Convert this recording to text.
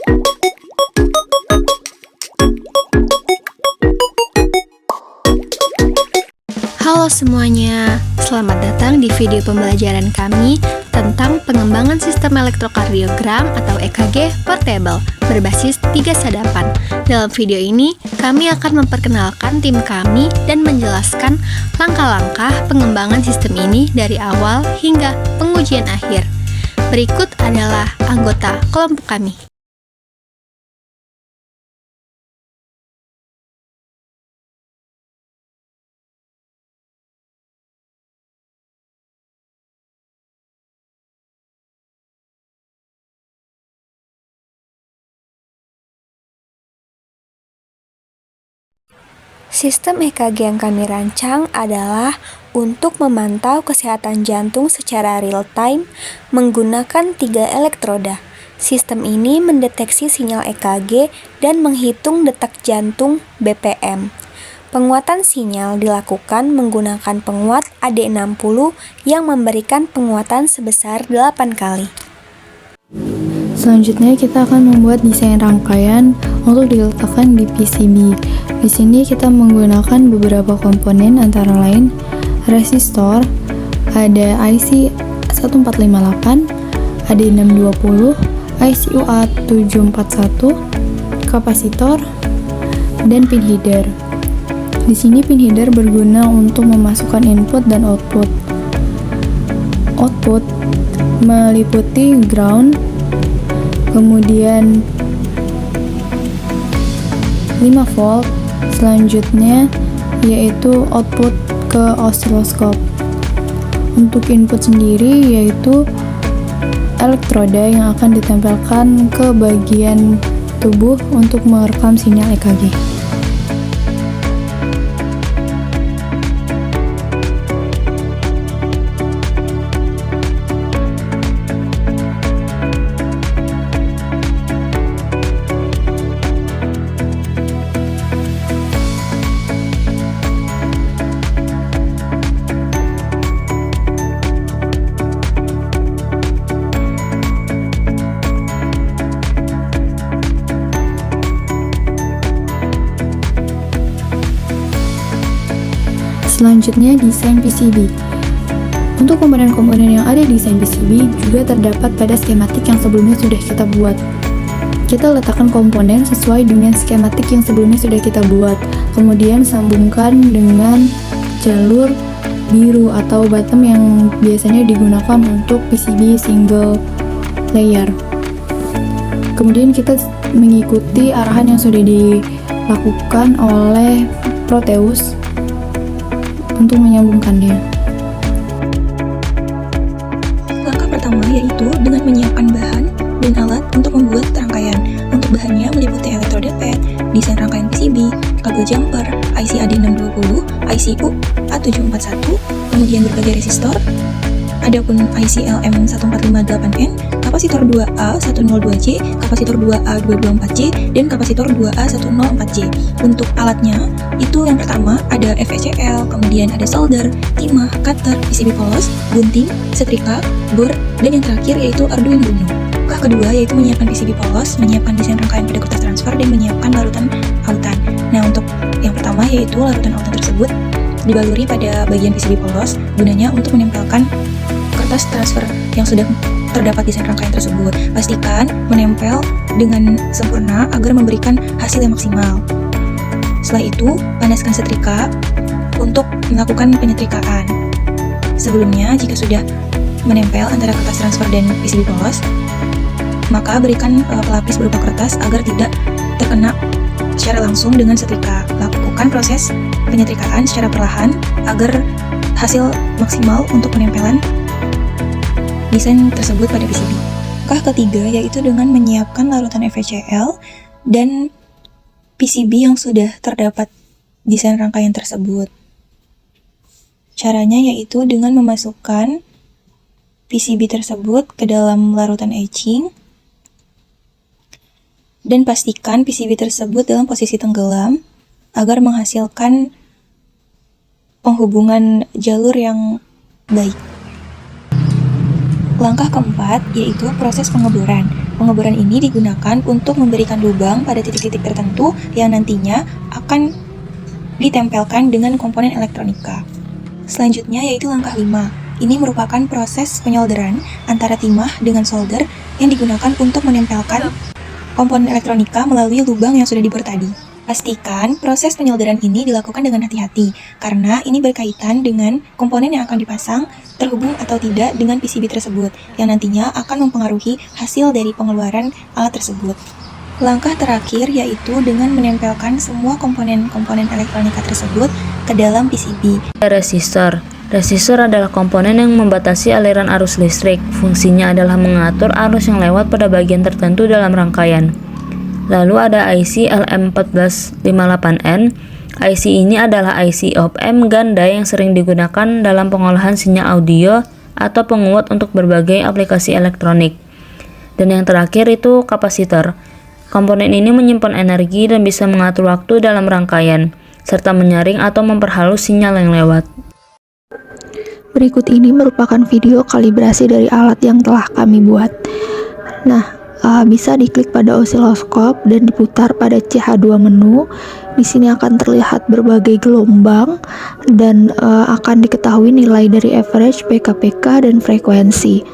Halo semuanya, selamat datang di video pembelajaran kami tentang pengembangan sistem elektrokardiogram atau EKG portable berbasis 3 sadapan. Dalam video ini, kami akan memperkenalkan tim kami dan menjelaskan langkah-langkah pengembangan sistem ini dari awal hingga pengujian akhir. Berikut adalah anggota kelompok kami. Sistem EKG yang kami rancang adalah untuk memantau kesehatan jantung secara real-time menggunakan 3 elektroda. Sistem ini mendeteksi sinyal EKG dan menghitung detak jantung BPM. Penguatan sinyal dilakukan menggunakan penguat AD60 yang memberikan penguatan sebesar 8 kali. Selanjutnya kita akan membuat desain rangkaian untuk diletakkan di PCB. Di sini kita menggunakan beberapa komponen antara lain resistor, ada IC 1458, AD620, ICUA741, kapasitor, dan pin header. Di sini pin header berguna untuk memasukkan input dan output. Output meliputi ground, kemudian 5 volt, selanjutnya yaitu output ke osiloskop. Untuk input sendiri yaitu elektroda yang akan ditempelkan ke bagian tubuh untuk merekam sinyal EKG. Selanjutnya, desain PCB. Untuk komponen-komponen yang ada di desain PCB juga terdapat pada skematik yang sebelumnya sudah kita buat. Kita letakkan komponen sesuai dengan skematik yang sebelumnya sudah kita buat, kemudian sambungkan dengan jalur biru atau bottom yang biasanya digunakan untuk PCB single layer. Kemudian kita mengikuti arahan yang sudah dilakukan oleh Proteus untuk menyambungkannya. Langkah pertama yaitu dengan menyiapkan bahan dan alat untuk membuat rangkaian. Untuk bahannya meliputi elektroda pad, desain rangkaian PCB, kabel jumper, IC AD620, ICU A741, kemudian berbagai resistor, adapun IC LM1458N, kapasitor 2A102J, kapasitor 2A224J, dan kapasitor 2A104J. Untuk alatnya, itu yang pertama ada FECL, kemudian ada solder, timah, cutter, PCB polos, gunting, setrika, bor, dan yang terakhir yaitu Arduino Uno. Langkah kedua yaitu menyiapkan PCB polos, menyiapkan desain rangkaian pada kertas transfer, dan menyiapkan larutan autan. Nah, untuk yang pertama yaitu larutan autan tersebut dibaluri pada bagian PCB polos, gunanya untuk menempelkan kertas transfer yang sudah terdapat desain rangkaian tersebut. Pastikan menempel dengan sempurna agar memberikan hasil yang maksimal. Setelah itu, panaskan setrika untuk melakukan penyetrikaan. Sebelumnya, jika sudah menempel antara kertas transfer dan PCB polos, maka berikan pelapis berupa kertas agar tidak terkena secara langsung dengan setrika. Lakukan proses penyetrikaan secara perlahan agar hasil maksimal untuk penempelan desain tersebut pada PCB. Langkah ketiga yaitu dengan menyiapkan larutan FECL dan PCB yang sudah terdapat desain rangkaian tersebut. Caranya yaitu dengan memasukkan PCB tersebut ke dalam larutan etching dan pastikan PCB tersebut dalam posisi tenggelam agar menghasilkan penghubungan jalur yang baik. Langkah keempat yaitu proses pengeboran. Pengeboran ini digunakan untuk memberikan lubang pada titik-titik tertentu yang nantinya akan ditempelkan dengan komponen elektronika. Selanjutnya yaitu langkah 5. Ini merupakan proses penyolderan antara timah dengan solder yang digunakan untuk menempelkan komponen elektronika melalui lubang yang sudah dibor tadi. Pastikan proses penyolderan ini dilakukan dengan hati-hati, karena ini berkaitan dengan komponen yang akan dipasang terhubung atau tidak dengan PCB tersebut, yang nantinya akan mempengaruhi hasil dari pengeluaran alat tersebut. Langkah terakhir yaitu dengan menempelkan semua komponen-komponen elektronika tersebut ke dalam PCB. Resistor. Resistor adalah komponen yang membatasi aliran arus listrik. Fungsinya adalah mengatur arus yang lewat pada bagian tertentu dalam rangkaian. Lalu ada IC LM1458N. IC ini adalah IC op-amp ganda yang sering digunakan dalam pengolahan sinyal audio atau penguat untuk berbagai aplikasi elektronik. Dan yang terakhir itu kapasitor. Komponen ini menyimpan energi dan bisa mengatur waktu dalam rangkaian, serta menyaring atau memperhalus sinyal yang lewat. Berikut ini merupakan video kalibrasi dari alat yang telah kami buat. Nah, bisa diklik pada osiloskop dan diputar pada CH2 menu. Di sini akan terlihat berbagai gelombang dan akan diketahui nilai dari average, PKPK, dan frekuensi.